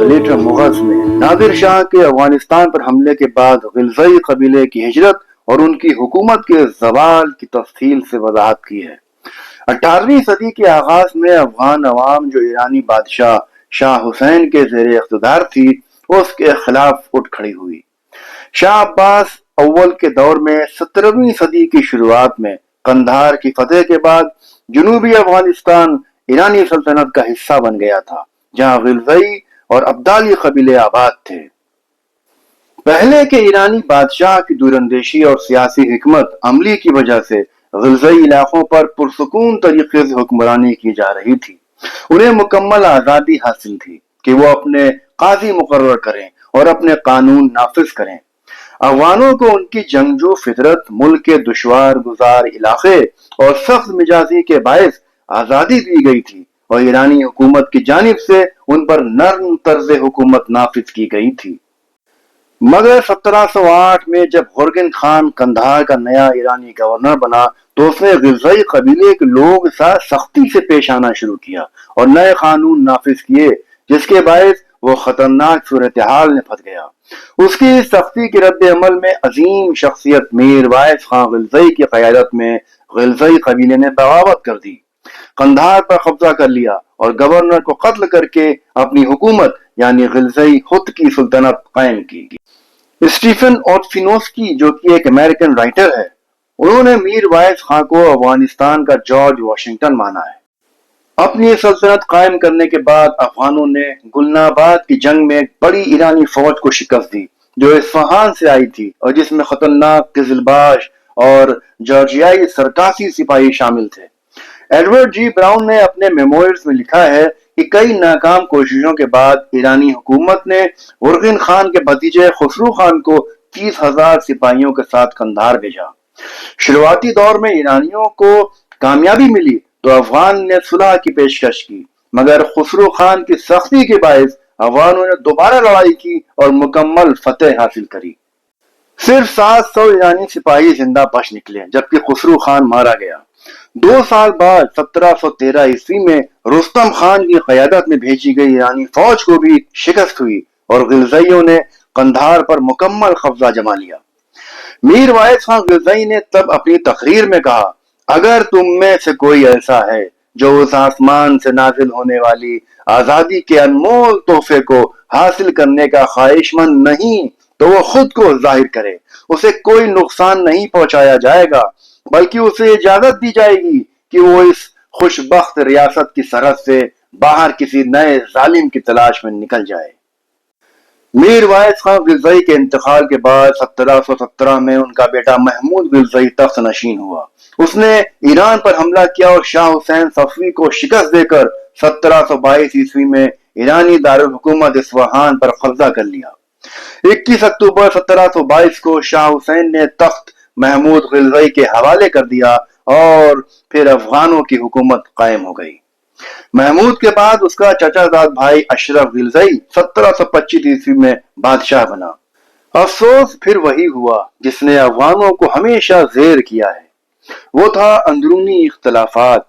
Letter مغز میں نادر شاہ کے افغانستان پر حملے کے بعد غلزئی قبیلے کی ہجرت اور ان کی حکومت کے زوال کی تفصیل سے وضاحت کی ہے۔ 18ویں صدی کے آغاز میں افغان عوام جو ایرانی بادشاہ شاہ حسین کے زیر اقتدار تھی اس کے خلاف اٹھ کھڑی ہوئی۔ شاہ عباس اول کے دور میں 17ویں صدی کی شروعات میں قندھار کی فتح کے بعد جنوبی افغانستان ایرانی سلطنت کا حصہ بن گیا تھا، جہاں غلزئی اور ابدالی قبیلے آباد تھے۔ پہلے کے ایرانی بادشاہ کی دوراندیشی اور سیاسی حکمت عملی کی وجہ سے غلزئی علاقوں پر پرسکون طریقے سے حکمرانی کی جا رہی تھی۔ انہیں مکمل آزادی حاصل تھی کہ وہ اپنے قاضی مقرر کریں اور اپنے قانون نافذ کریں۔ افغانوں کو ان کی جنگجو فطرت، ملک کے دشوار گزار علاقے اور سخت مزاجی کے باعث آزادی دی گئی تھی اور ایرانی حکومت کی جانب سے ان پر نرم طرز حکومت نافذ کی گئی تھی۔ مگر 1708 میں جب ہورگن خان قندھار کا نیا ایرانی گورنر بنا تو اس نے غلزئی قبیلے کے لوگوں کے ساتھ سختی سے پیش آنا شروع کیا اور نئے قانون نافذ کیے، جس کے باعث وہ خطرناک صورتحال میں پھنس گیا۔ اس کی سختی کے رد عمل میں عظیم شخصیت میر وائس خان غلزئی کی قیادت میں غلزئی قبیلے نے بغاوت کر دی، قندھار پر قبضہ کر لیا اور گورنر کو قتل کر کے اپنی حکومت یعنی غلزئی خود کی سلطنت قائم کی۔ اسٹیفن اوٹفینوسکی جو کہ ایک امریکن رائٹر ہے، انہوں نے میر وائس خان کو افغانستان کا جارج واشنگٹن مانا ہے۔ اپنی سلطنت قائم کرنے کے بعد افغانوں نے گلناباد کی جنگ میں ایک بڑی ایرانی فوج کو شکست دی جو اصفہان سے آئی تھی اور جس میں خطرناک قزلباش اور جارجیائی سرکاسی سپاہی شامل تھے۔ ایڈورڈ جی براؤن نے اپنے میموئرز میں لکھا ہے کہ کئی ناکام کوششوں کے بعد ایرانی حکومت نے ہورگن خان کے بھتیجے خسرو خان کو 30,000 سپاہیوں کے ساتھ قندھار بھیجا۔ شروعاتی دور میں ایرانیوں کو کامیابی ملی تو افغان نے صلح کی پیشکش کی، مگر خسرو خان کی سختی کے باعث افغانوں نے دوبارہ لڑائی کی اور مکمل فتح حاصل کری۔ صرف 700 ایرانی سپاہی زندہ بچ نکلے جبکہ خسرو خان مارا گیا۔ 2 سال بعد 1713 عیسوی میں رستم خان کی قیادت میں بھیجی گئی ایرانی فوج کو بھی شکست ہوئی اور غلزئیوں نے قندھار پر مکمل قبضہ جما لیا۔ میر وائس خان غلزئی نے تب اپنی تقریر میں کہا، اگر تم میں سے کوئی ایسا ہے جو اس آسمان سے نازل ہونے والی آزادی کے انمول تحفے کو حاصل کرنے کا خواہش مند نہیں تو وہ خود کو ظاہر کرے۔ اسے کوئی نقصان نہیں پہنچایا جائے گا بلکہ اسے اجازت دی جائے گی کہ وہ اس خوش بخت ریاست کی سرحد سے باہر کسی نئے ظالم کی تلاش میں نکل جائے۔ میر وائس خان غلزئی کے انتقال کے بعد 1717 میں ان کا بیٹا محمود غلزئی تخت نشین ہوا۔ اس نے ایران پر حملہ کیا اور شاہ حسین صفوی کو شکست دے کر 1722 عیسوی میں ایرانی دارالحکومت اصفہان پر قبضہ کر لیا۔ 21 اکتوبر 1722 کو شاہ حسین نے تخت محمود غلزئی کے حوالے کر دیا اور پھر افغانوں کی حکومت قائم ہو گئی۔ محمود کے بعد اس کا چچا زاد بھائی اشرف غلزئی 1725 عیسوی میں بادشاہ بنا۔ افسوس پھر وہی ہوا جس نے افغانوں کو ہمیشہ زیر کیا ہے، وہ تھا اندرونی اختلافات۔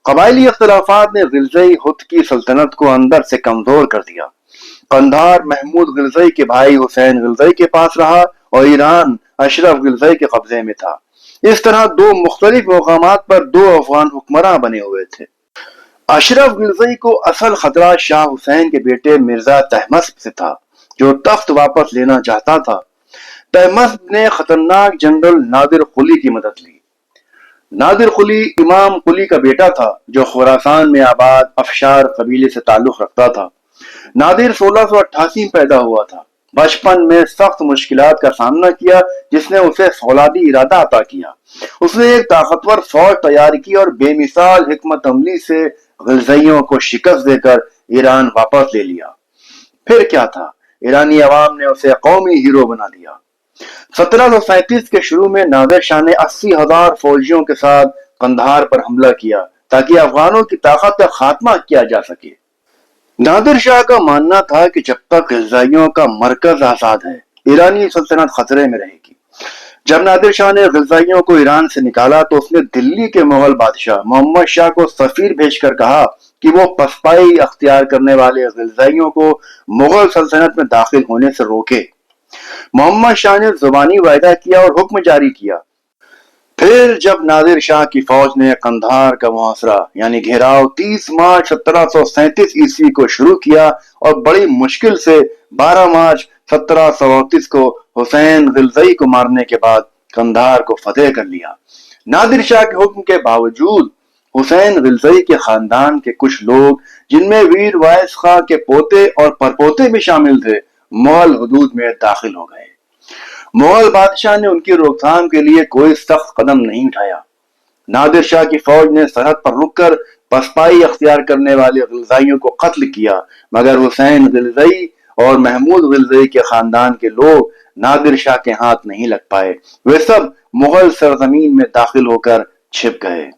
قبائلی اختلافات نے غلزئی خود کی سلطنت کو اندر سے کمزور کر دیا۔ قندھار محمود غلزئی کے بھائی حسین غلزئی کے پاس رہا اور ایران اشرف غلزئی کے قبضے میں تھا۔ اس طرح 2 مختلف مقامات پر 2 افغان حکمراں بنے ہوئے تھے۔ اشرف غلزئی کو اصل خطرہ شاہ حسین کے بیٹے مرزا طہماسپ سے تھا جو تخت واپس لینا چاہتا تھا۔ طہماسپ نے خطرناک جنرل نادر قلی کی مدد لی۔ نادر قلی امام قلی کا بیٹا تھا جو خراسان میں آباد افشار قبیلے سے تعلق رکھتا تھا۔ نادر 1688 میں پیدا ہوا تھا۔ بچپن میں سخت مشکلات کا سامنا کیا جس نے اسے فولادی ارادہ عطا کیا۔ اس نے ایک طاقتور فوج تیار کی اور بے مثال حکمت عملی سے غلزئیوں کو شکست دے کر ایران واپس لے لیا۔ پھر کیا تھا، ایرانی عوام نے اسے قومی ہیرو بنا دیا۔ 1737 کے شروع میں نادر شاہ نے 80,000 فوجیوں کے ساتھ قندھار پر حملہ کیا تاکہ افغانوں کی طاقت کا خاتمہ کیا جا سکے۔ نادر شاہ کا ماننا تھا کہ جب تک غلزائیوں کا مرکز آزاد ہے ایرانی سلطنت خطرے میں رہے گی۔ جب نادر شاہ نے غلزائیوں کو ایران سے نکالا تو اس نے دلی کے مغل بادشاہ محمد شاہ کو سفیر بھیج کر کہا کہ وہ پسپائی اختیار کرنے والے غلزائیوں کو مغل سلطنت میں داخل ہونے سے روکے۔ محمد شاہ نے زبانی وعدہ کیا اور حکم جاری کیا۔ پھر جب نادر شاہ کی فوج نے قندھار کا محاصرہ یعنی گھیراؤ 30 مارچ 1737 کو شروع کیا اور بڑی مشکل سے 12 مارچ 1738 کو حسین غلزئی کو مارنے کے بعد قندھار کو فتح کر لیا۔ نادر شاہ کے حکم کے باوجود حسین غلزئی کے خاندان کے کچھ لوگ، جن میں ویر وائس خاں کے پوتے اور پرپوتے بھی شامل تھے، مغل حدود میں داخل ہو گئے۔ مغل بادشاہ نے ان کی روک تھام کے لیے کوئی سخت قدم نہیں اٹھایا۔ نادر شاہ کی فوج نے سرحد پر رک کر پسپائی اختیار کرنے والے غلزائیوں کو قتل کیا، مگر حسین غلزئی اور محمود غلزئی کے خاندان کے لوگ نادر شاہ کے ہاتھ نہیں لگ پائے، وہ سب مغل سرزمین میں داخل ہو کر چھپ گئے۔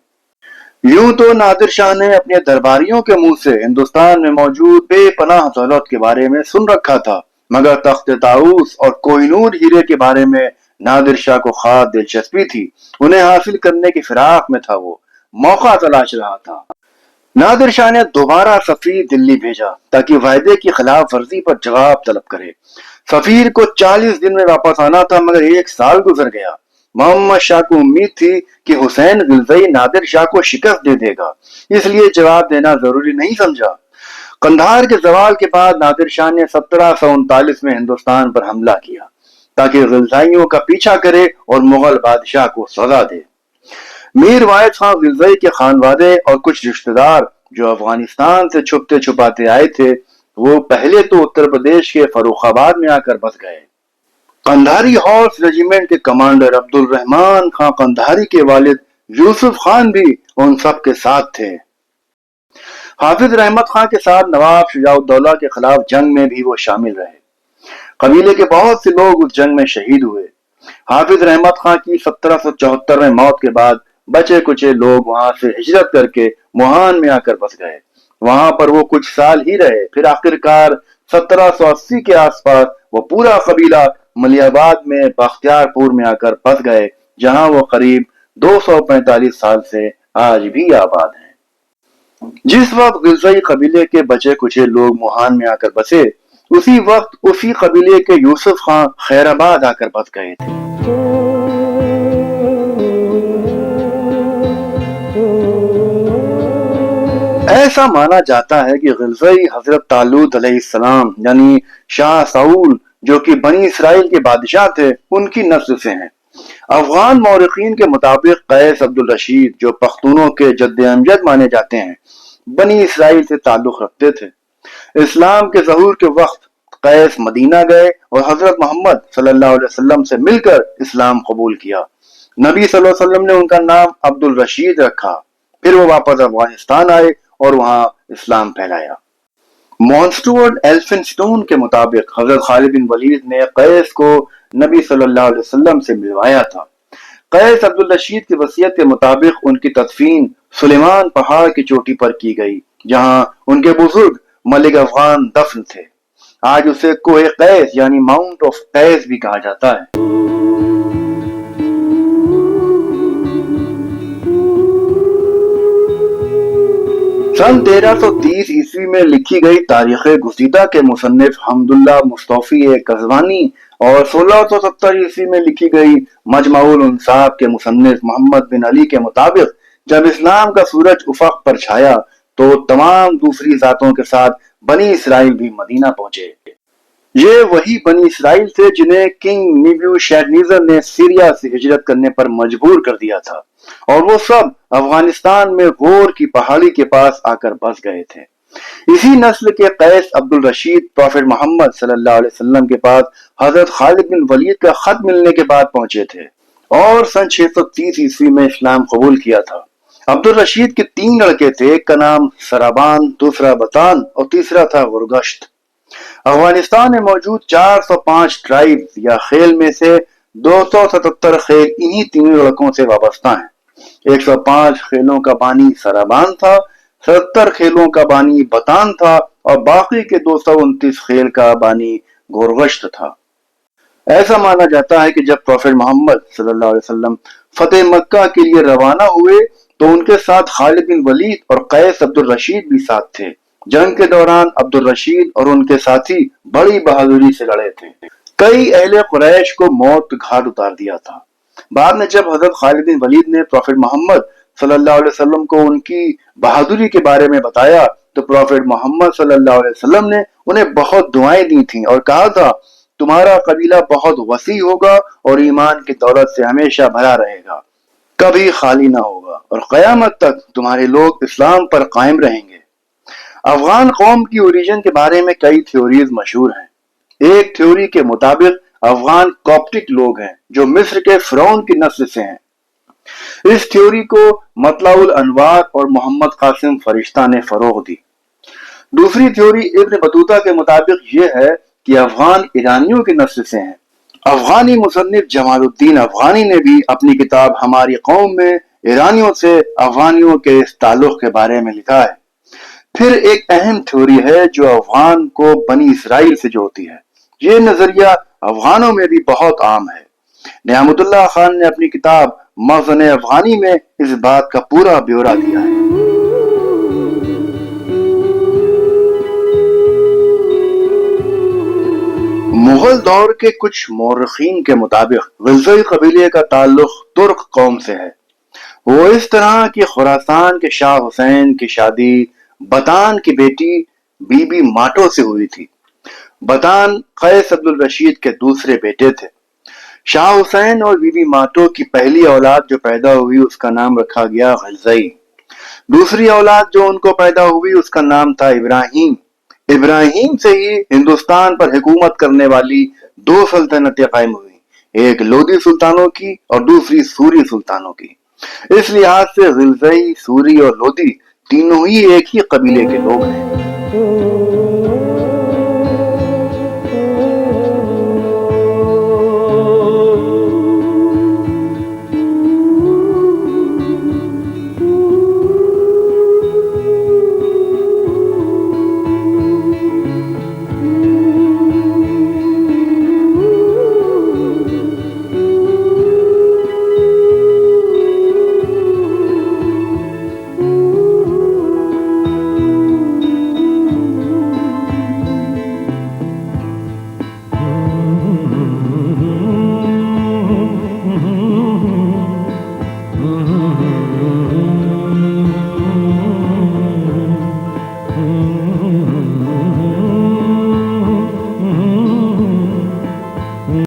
یوں تو نادر شاہ نے اپنے درباریوں کے منہ سے ہندوستان میں موجود بے پناہ دولت کے بارے میں سن رکھا تھا، مگر تخت طاؤس اور کوہ نور ہیرے کے بارے میں نادر شاہ کو خاص دلچسپی تھی۔ انہیں حاصل کرنے کی فراق میں تھا، وہ موقع تلاش رہا تھا۔ نادر شاہ نے دوبارہ سفیر دلی بھیجا تاکہ وعدے کی خلاف ورزی پر جواب طلب کرے۔ سفیر کو 40 دن میں واپس آنا تھا، مگر 1 سال گزر گیا۔ محمد شاہ کو امید تھی کہ حسین غلزئی نادر شاہ کو شکست دے دے گا، اس لیے جواب دینا ضروری نہیں سمجھا۔ قندھار کے زوال کے بعد نادر شاہ نے 1739 میں ہندوستان پر حملہ کیا تاکہ غلزائیوں کا پیچھا کرے اور مغل بادشاہ کو سزا دے۔ میر وائس خاں غلزئی کے خانوادے اور کچھ رشتہ دار جو افغانستان سے چھپتے چھپاتے آئے تھے، وہ پہلے تو اتر پردیش کے فروخ آباد میں آ کر بس گئے۔ قندھاری ہارس ریجیمنٹ کے کمانڈر عبد الرحمان خاں قندھاری کے والد یوسف خان بھی ان سب کے ساتھ تھے۔ حافظ رحمت خان کے ساتھ نواب شجاع الدولہ کے خلاف جنگ میں بھی وہ شامل رہے۔ قبیلے کے بہت سے لوگ اس جنگ میں شہید ہوئے۔ حافظ رحمت خان کی 1774 میں موت کے بعد بچے کچے لوگ وہاں سے ہجرت کر کے موہان میں آ کر بس گئے۔ وہاں پر وہ کچھ سال ہی رہے، پھر آخرکار 1780 کے آس پاس وہ پورا قبیلہ ملی آباد میں بختیار پور میں آ کر بس گئے، جہاں وہ قریب 245 سال سے آج بھی آباد ہیں۔ جس وقت غلزئی قبیلے کے بچے کچے لوگ موہان میں آ کر بسے، اسی وقت اسی قبیلے کے یوسف خان خیر آباد آ کر بس گئے تھے۔ ایسا مانا جاتا ہے کہ غلزئی حضرت طالوت علیہ السلام یعنی شاہ ساؤل جو کہ بنی اسرائیل کے بادشاہ تھے، ان کی نسل سے ہیں۔ افغان مورخین کے مطابق قیس عبد الرشید جو پختونوں کے جد امجد مانے جاتے ہیں، بنی اسرائیل سے تعلق رکھتے تھے۔ اسلام کے ظہور کے وقت قیس مدینہ گئے اور حضرت محمد صلی اللہ علیہ وسلم سے مل کر اسلام قبول کیا۔ نبی صلی اللہ علیہ وسلم نے ان کا نام عبد الرشید رکھا۔ پھر وہ واپس افغانستان آئے اور وہاں اسلام پھیلایا۔ مونسٹورڈ ایلفنسٹون کے مطابق حضرت خالد بن ولید نے قیس کو نبی صلی اللہ علیہ وسلم سے ملوایا تھا۔ قیس عبد الرشید کی وصیت کے مطابق ان کی تدفین سلیمان پہاڑ کی چوٹی پر کی گئی، جہاں ان کے بزرگ ملک افغان دفن تھے۔ آج اسے کوہ قیس یعنی ماؤنٹ آف قیس بھی کہا جاتا ہے۔ سن 1330 عیسوی میں لکھی گئی تاریخ گزیدہ کے مصنف حمد اللہ مصطفی قزوینی اور 1670 عیسوی میں لکھی گئی مجمع الانصاب کے مصنف محمد بن علی کے مطابق جب اسلام کا سورج افق پر چھایا تو تمام دوسری ذاتوں کے ساتھ بنی اسرائیل بھی مدینہ پہنچے۔ یہ وہی بنی اسرائیل تھے جنہیں کنگ نیبوشیدنیزر نے سیریا سے ہجرت کرنے پر مجبور کر دیا تھا، اور وہ سب افغانستان میں غور کی پہاڑی کے پاس آ کر بس گئے تھے۔ اسی نسل کے قیس عبد الرشید پروفیٹ محمد صلی اللہ علیہ وسلم کے پاس حضرت خالد بن ولید کا خط ملنے کے بعد پہنچے تھے اور سن 630 عیسوی میں اسلام قبول کیا تھا۔ عبد الرشید کے 3 لڑکے تھے، ایک کا نام سرابان، دوسرا بطان اور تیسرا تھا غرگشت۔ افغانستان میں موجود 405 ٹرائب یا خیل میں سے 277 خیل انہی 3 لڑکوں سے وابستہ ہیں۔ 105 خیلوں کا بانی سرابان تھا، 70 خیلوں کا بانی بطان تھا اور باقی کے 229 خیل کا بانی غرگشت تھا۔ ایسا مانا جاتا ہے کہ جب پروفیٹ محمد صلی اللہ علیہ وسلم فتح مکہ کے لیے روانہ ہوئے تو ان کے ساتھ خالد بن ولید اور قیس عبد الرشید بھی ساتھ تھے۔ جنگ کے دوران عبد الرشید اور ان کے ساتھی بڑی بہادری سے لڑے تھے۔ کئی اہل قریش کو موت گھاٹ اتار دیا تھا۔ بعد میں جب حضرت خالد بن ولید نے پروفیٹ محمد صلی اللہ علیہ وسلم کو ان کی بہادری کے بارے میں بتایا تو پروفیٹ محمد صلی اللہ علیہ وسلم نے انہیں بہت دعائیں دی تھیں اور کہا تھا تمہارا قبیلہ بہت وسیع ہوگا اور ایمان کی دولت سے ہمیشہ بھرا رہے گا، کبھی خالی نہ ہوگا اور قیامت تک تمہارے لوگ اسلام پر قائم رہیں گے۔ افغان قوم کی اوریجن کے بارے میں کئی تھیوریز مشہور ہیں۔ ایک تھیوری کے مطابق افغان کوپٹک لوگ ہیں جو مصر کے فرعون کی نسل سے ہیں۔ اس تھیوری کو مطلع الانوار اور محمد قاسم فرشتہ نے فروغ دی۔ دوسری تھیوری ابن بطوطہ کے مطابق یہ ہے کہ افغان ایرانیوں کی نسل سے ہیں۔ افغانی مصنف جمال الدین افغانی نے بھی اپنی کتاب ہماری قوم میں ایرانیوں سے افغانیوں کے اس تعلق کے بارے میں لکھا ہے۔ پھر ایک اہم تھیوری ہے جو افغان کو بنی اسرائیل سے جوڑتی ہے۔ یہ نظریہ افغانوں میں بھی بہت عام ہے۔ نعمت اللہ خان نے اپنی کتاب مخزن افغانی میں اس بات کا پورا بیورا دیا ہے۔ مغل دور کے کچھ مورخین کے مطابق غلزی قبیلے کا تعلق ترک قوم سے ہے۔ وہ اس طرح کہ خراسان کے شاہ حسین کی شادی بطان کی بیٹی بی بی ماٹو سے ہوئی تھی۔ بطان قیس عبد الرشید کے دوسرے بیٹے تھے۔ شاہ حسین اور بی بی ماٹو کی پہلی اولاد جو پیدا ہوئی اس کا نام رکھا گیا غلزی۔ دوسری اولاد جو ان کو پیدا ہوئی اس کا نام تھا ابراہیم۔ ابراہیم سے ہی ہندوستان پر حکومت کرنے والی دو سلطنتیں قائم ہوئی، ایک لودھی سلطانوں کی اور دوسری سوری سلطانوں کی۔ اس لحاظ سے غلزی، سوری اور لودھی تینوں ہی ایک ہی قبیلے کے لوگ ہیں۔